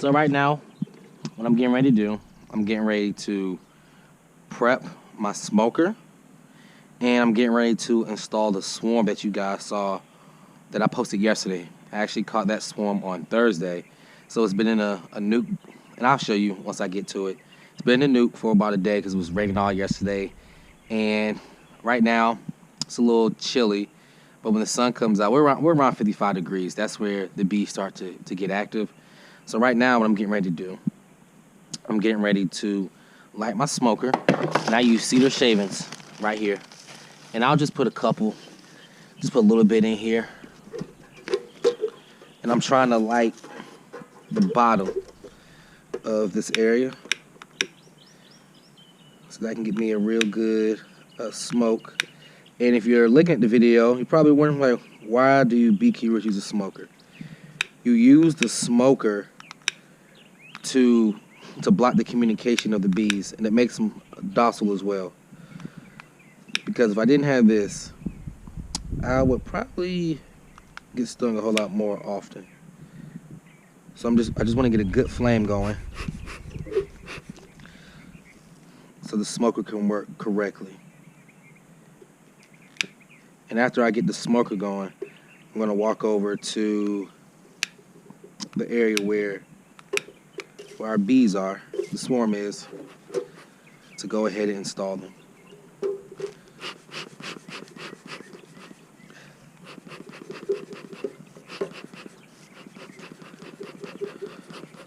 So right now, what I'm getting ready to do, I'm getting ready to prep my smoker, and I'm getting ready to install the swarm that you guys saw that I posted yesterday. I actually caught that swarm on Thursday. So it's been in a nuke, and I'll show you once I get to it. It's been in a nuke for about a day because it was raining all yesterday. And right now, it's a little chilly. But when the sun comes out, we're around 55 degrees. That's where the bees start to get active. So right now, what I'm getting ready to do, I'm getting ready to light my smoker. And I use cedar shavings right here. And I'll just put a couple, just put a little bit in here. And I'm trying to light the bottom of this area so that I can get me a real good smoke. And if you're looking at the video, you're probably wondering, like, why do beekeepers use a smoker? You use the smoker to block the communication of the bees, and it makes them docile as well. Because if I didn't have this, I would probably get stung a whole lot more often. So I just want to get a good flame going so the smoker can work correctly. And after I get the smoker going, I'm going to walk over to the area where our bees are, the swarm is, to go ahead and install them.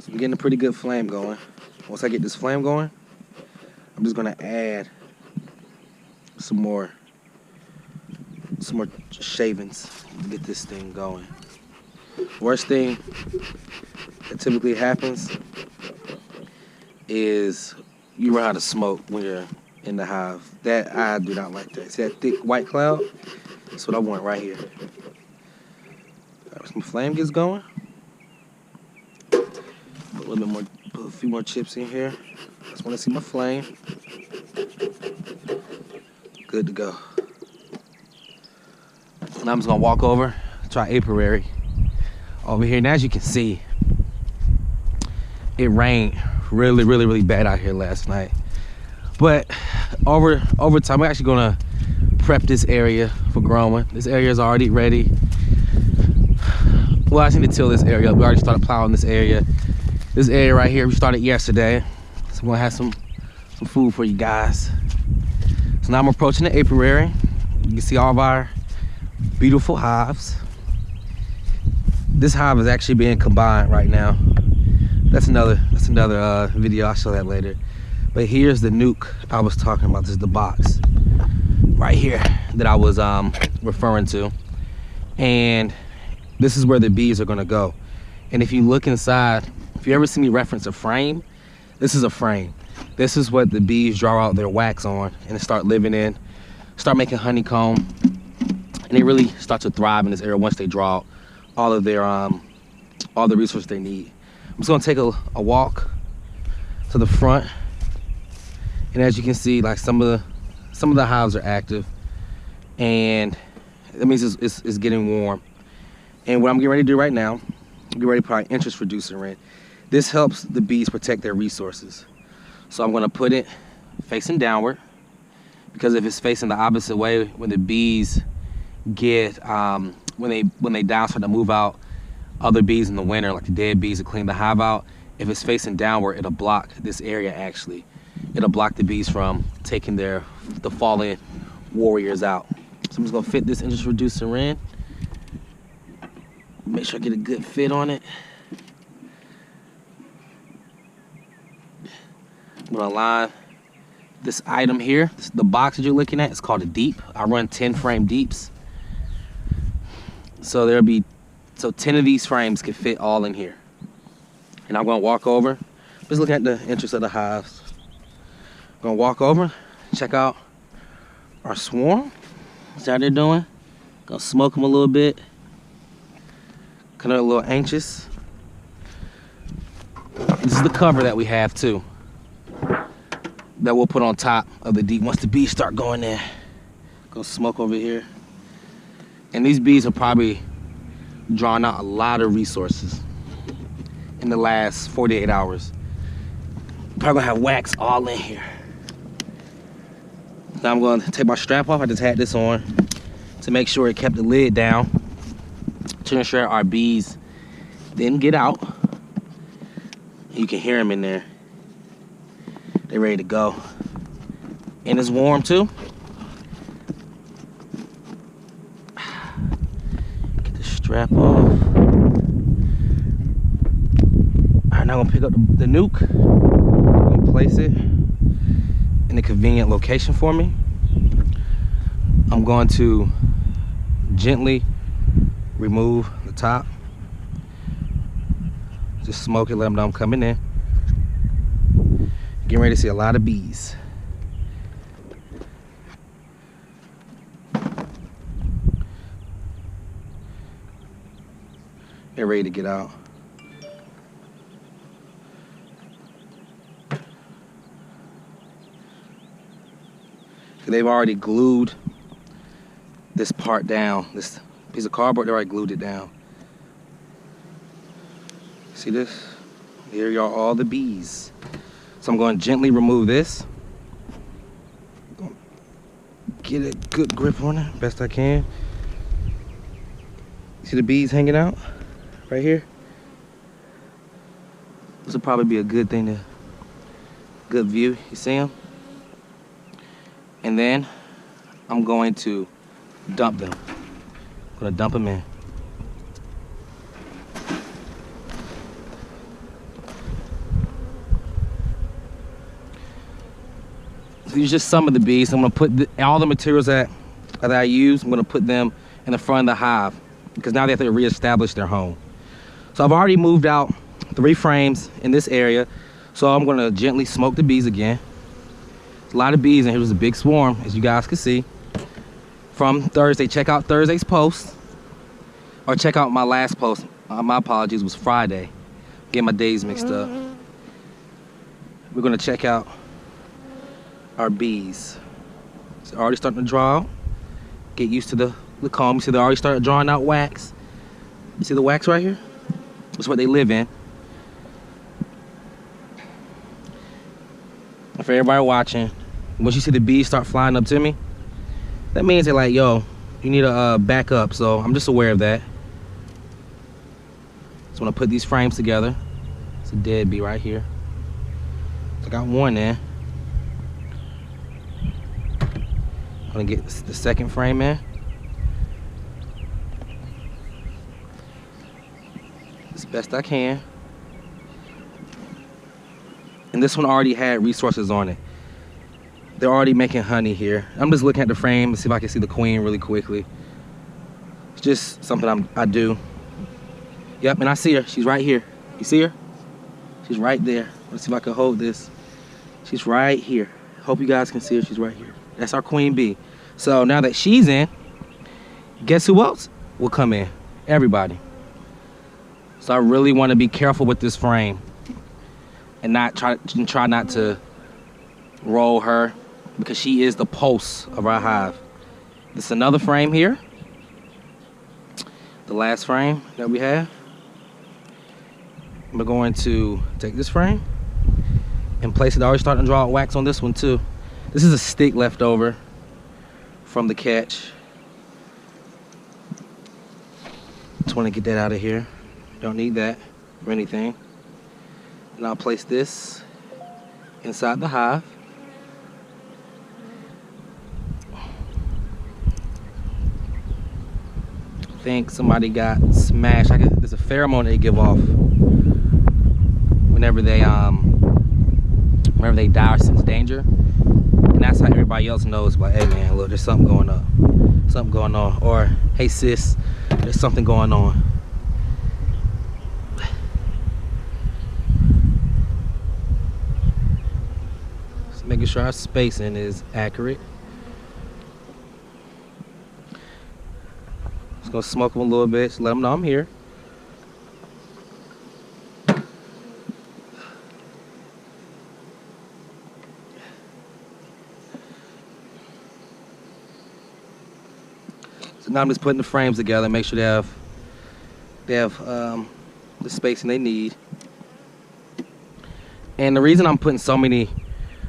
So I'm getting a pretty good flame going. Once I get this flame going, I'm just going to add some more shavings to get this thing going. Worst thing that typically happens is you run out of smoke when you're in the hive. That, I do not like that. See that thick white cloud? That's what I want right here. Some flame gets going. Put a little bit more, put a few more chips in here. Just want to see my flame. Good to go. And I'm just gonna walk over to our apiary over here. And as you can see, it rained really bad out here last night. But over time, we're actually gonna prep this area for growing. This area is already ready. Well, I just need to till this area up. We already started plowing this area. This area right here, we started yesterday. So I'm gonna have some food for you guys. So now I'm approaching the apiary. You can see all of our beautiful hives. This hive is actually being combined right now. That's another video. I'll show that later. But here's the nuke I was talking about. This is the box right here that I was referring to. And this is where the bees are gonna go. And if you look inside, if you ever see me reference a frame, this is a frame. This is what the bees draw out their wax on and start living in, start making honeycomb. And they really start to thrive in this area once they draw out all of their all the resources they need. I'm just gonna take a walk to the front, and as you can see, like some of the hives are active, and that means it's getting warm. And what I'm getting ready to do right now, I'm getting ready to put our interest reducer in. This helps the bees protect their resources. So I'm gonna put it facing downward, because if it's facing the opposite way, when the bees get when they down start to move out other bees in the winter, like the dead bees, to clean the hive out, if it's facing downward, it'll block this area. Actually, it'll block the bees from taking the fallen warriors out. So I'm just gonna fit this interest reducer in, make sure I get a good fit on it. I'm gonna line this item here. The box that you're looking at is called a deep. I run 10 frame deeps. So there'll be 10 of these frames can fit all in here. And I'm gonna walk over, just looking at the entrance of the hives. I'm gonna walk over, check out our swarm. See how they're doing? Gonna smoke them a little bit. Kind of a little anxious. This is the cover that we have too, that we'll put on top of the deep once the bees start going in. Go smoke over here. And these bees are probably drawing out a lot of resources. And in the last 48 hours. Probably gonna have wax all in here. Now I'm gonna take my strap off. I just had this on to make sure it kept the lid down, to ensure our bees didn't get out. You can hear them in there. They're ready to go. And it's warm too. Get the strap off. Alright, now I'm gonna pick up the nuke. I'm gonna place it in a convenient location for me. I'm going to gently remove the top. Just smoke it, let them know I'm coming in. Getting ready to see a lot of bees. They're ready to get out. They've already glued this part down. This piece of cardboard, they already glued it down. See this? Here are all the bees. So I'm going to gently remove this. Get a good grip on it, best I can. See the bees hanging out right here? This will probably be a good thing to, good view, you see them? And then I'm going to dump them. I'm gonna dump them in. So these are just some of the bees. I'm gonna put all the materials that I use, I'm gonna put them in the front of the hive because now they have to reestablish their home. So I've already moved out 3 frames in this area. So I'm gonna gently smoke the bees again. There's a lot of bees and here was a big swarm, as you guys can see. From Thursday, check out Thursday's post. Or check out my last post. My apologies, was Friday. Getting my days mixed up. We're gonna check out our bees. It's already starting to draw out. Get used to the comb. You see they already started drawing out wax. You see the wax right here? That's what they live in. And for everybody watching, once you see the bees start flying up to me, that means they're like, yo, you need to back up. So I'm just aware of that. So when I put these frames together, it's a dead bee right here. So I got one in. I'm gonna get the second frame in. As best I can. And this one already had resources on it. They're already making honey here. I'm just looking at the frame to see if I can see the queen really quickly. It's just something I do. Yep, and I see her. She's right here. You see her? She's right there. Let's see if I can hold this. She's right here. Hope you guys can see her. She's right here. That's our queen bee. So now that she's in, guess who else will come in? Everybody. So I really want to be careful with this frame and not try not to roll her because she is the pulse of our hive. This is another frame here. The last frame that we have. We're going to take this frame and place it. I already starting to draw out wax on this one too. This is a stick left over from the catch. Just want to get that out of here. Don't need that or anything. And I'll place this inside the hive. I think somebody got smashed. There's a pheromone they give off whenever they die or sense danger. And that's how everybody else knows, like, hey man, look, there's something going on. Something going on. Or, hey sis, there's something going on. Just making sure our spacing is accurate. Just gonna smoke them a little bit, just let them know I'm here. So now I'm just putting the frames together, make sure they have the spacing they need. And the reason I'm putting so many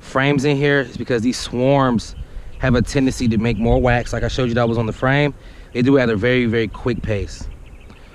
frames in here is because these swarms have a tendency to make more wax. Like I showed you that was on the frame. They do it at a very, very quick pace.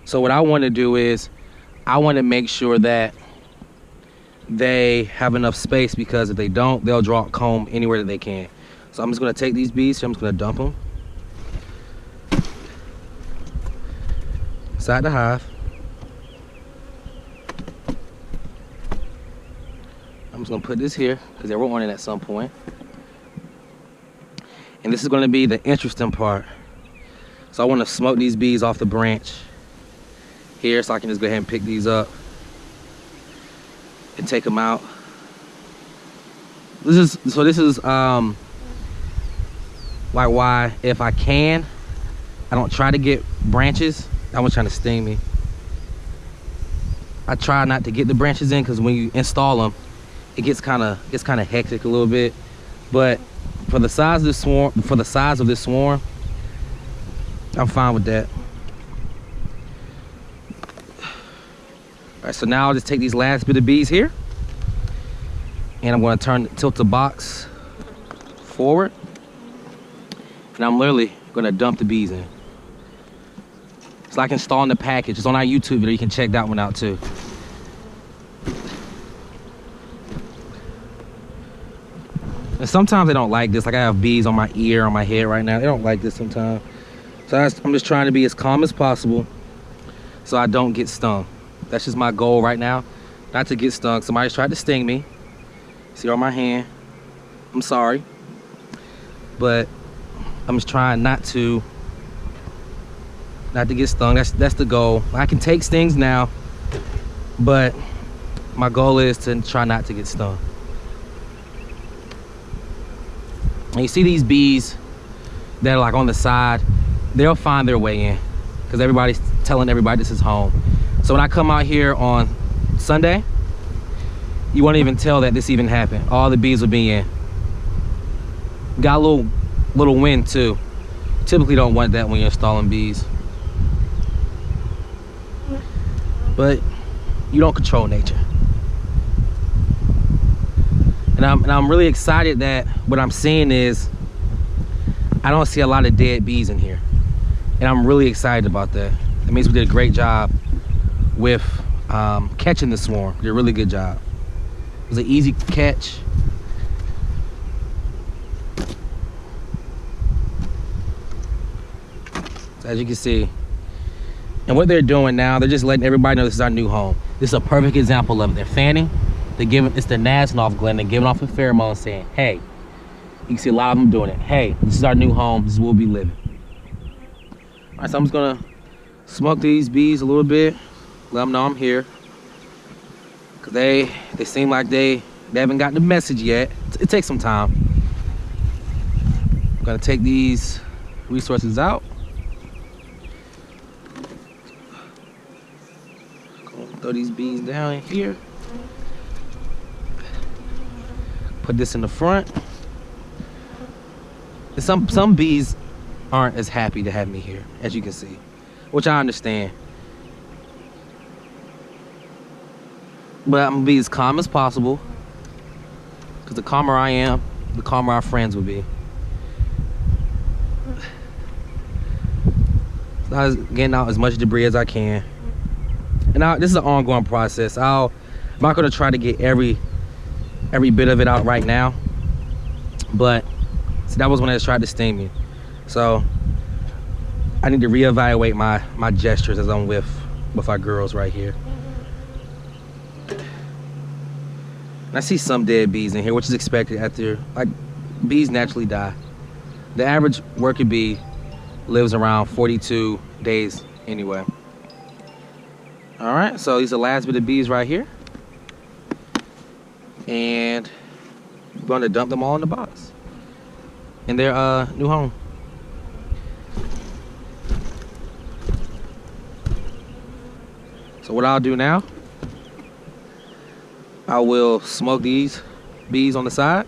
So what I want to do is I want to make sure that they have enough space, because if they don't, they'll draw a comb anywhere that they can. So I'm just going to take these bees, I'm just going to dump them inside the hive. I'm just going to put this here because they were on it at some point. And this is going to be the interesting part. So I want to smoke these bees off the branch here, so I can just go ahead and pick these up and take them out. This is like why, if I can, I don't try to get branches. That one's trying to sting me. I try not to get the branches in, because when you install them, it gets kind of hectic a little bit. But for the size of this swarm, I'm fine with that. All right, so now I'll just take these last bit of bees here, and I'm going to tilt the box forward, and I'm literally going to dump the bees in. It's like installing the package. It's on our YouTube video. You can check that one out too. And sometimes they don't like this. Like I have bees on my ear, on my head right now. They don't like this sometimes. So I'm just trying to be as calm as possible so I don't get stung. That's just my goal right now, not to get stung. Somebody's tried to sting me. See on my hand. I'm sorry. But I'm just trying not to get stung. That's the goal. I can take stings now, but my goal is to try not to get stung. And you see these bees that are like on the side, they'll find their way in, because everybody's telling everybody this is home. So when I come out here on Sunday, you won't even tell that this even happened. All the bees will be in. Got a little wind too. Typically don't want that when you're installing bees. But you don't control nature. And I'm really excited that what I'm seeing is I don't see a lot of dead bees in here. And I'm really excited about that. That means we did a great job with catching the swarm. Did a really good job. It was an easy catch. So as you can see, and what they're doing now, they're just letting everybody know this is our new home. This is a perfect example of it. They're fanning. It's the Nasnoff gland. They're giving off a pheromone saying, hey, you can see a lot of them doing it. Hey, this is our new home. This is where we'll be living. All right, so I'm just gonna smoke these bees a little bit. Let them know I'm here. Cause they seem like they haven't gotten the message yet. It takes some time. I'm gonna take these resources out. Throw these bees down in here. Put this in the front. And some bees aren't as happy to have me here, as you can see, which I understand. But I'm gonna be as calm as possible, because the calmer I am, the calmer our friends will be. So I was getting out as much debris as I can. And this is an ongoing process. I'm not gonna try to get every bit of it out right now, but see, that was when they tried to sting me. So I need to reevaluate my gestures as I'm with our girls right here. And I see some dead bees in here, which is expected after, like, bees naturally die. The average worker bee lives around 42 days anyway. All right, so these are the last bit of bees right here. And I'm going to dump them all in the box in their new home. So what I'll do now, I will smoke these bees on the side.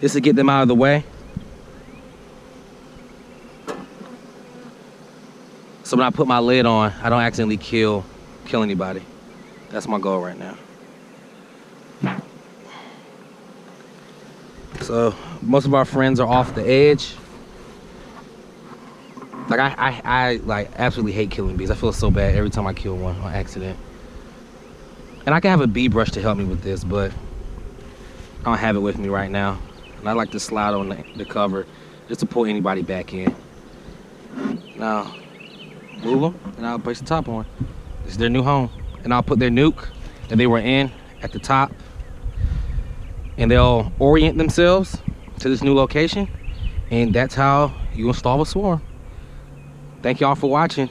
Just to get them out of the way. So when I put my lid on, I don't accidentally kill anybody. That's my goal right now. So most of our friends are off the edge. Like I like absolutely hate killing bees. I feel so bad every time I kill one on accident. And I can have a bee brush to help me with this, but I don't have it with me right now. And I like to slide on the cover just to pull anybody back in. Now, move them, and I'll place the top on. This is their new home. And I'll put their nuke that they were in at the top. And they'll orient themselves to this new location. And that's how you install a swarm. Thank y'all for watching.